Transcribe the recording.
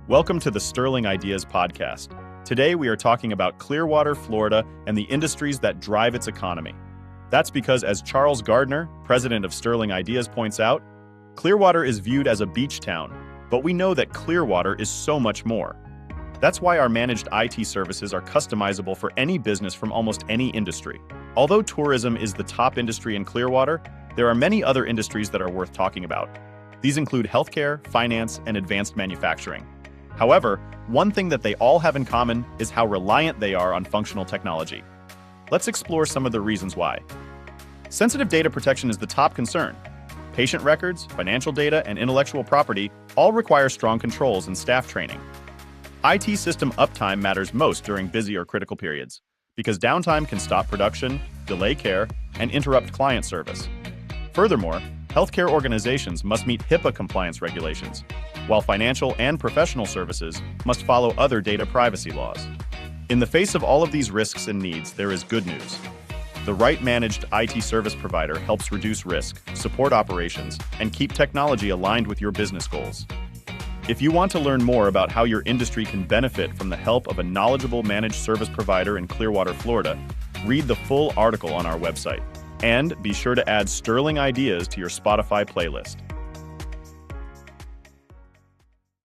Welcome to the Sterling Ideas podcast. Today we are talking about Clearwater, Florida, and the industries that drive its economy. That's because, as Charles Gardner, president of Sterling Ideas, points out, Clearwater is viewed as a beach town, but we know that Clearwater is so much more. That's why our managed IT services are customizable for any business from almost any industry. Although tourism is the top industry in Clearwater, there are many other industries that are worth talking about. These include healthcare, finance, and advanced manufacturing. However, one thing that they all have in common is how reliant they are on functional technology. Let's explore some of the reasons why. Sensitive data protection is the top concern. Patient records, financial data, and intellectual property all require strong controls and staff training. IT system uptime matters most during busy or critical periods, because downtime can stop production, delay care, and interrupt client service. Furthermore, healthcare organizations must meet HIPAA compliance regulations, while financial and professional services must follow other data privacy laws. In the face of all of these risks and needs, there is good news. The right managed IT service provider helps reduce risk, support operations, and keep technology aligned with your business goals. If you want to learn more about how your industry can benefit from the help of a knowledgeable managed service provider in Clearwater, Florida, read the full article on our website. And be sure to add Sterling Ideas to your Spotify playlist.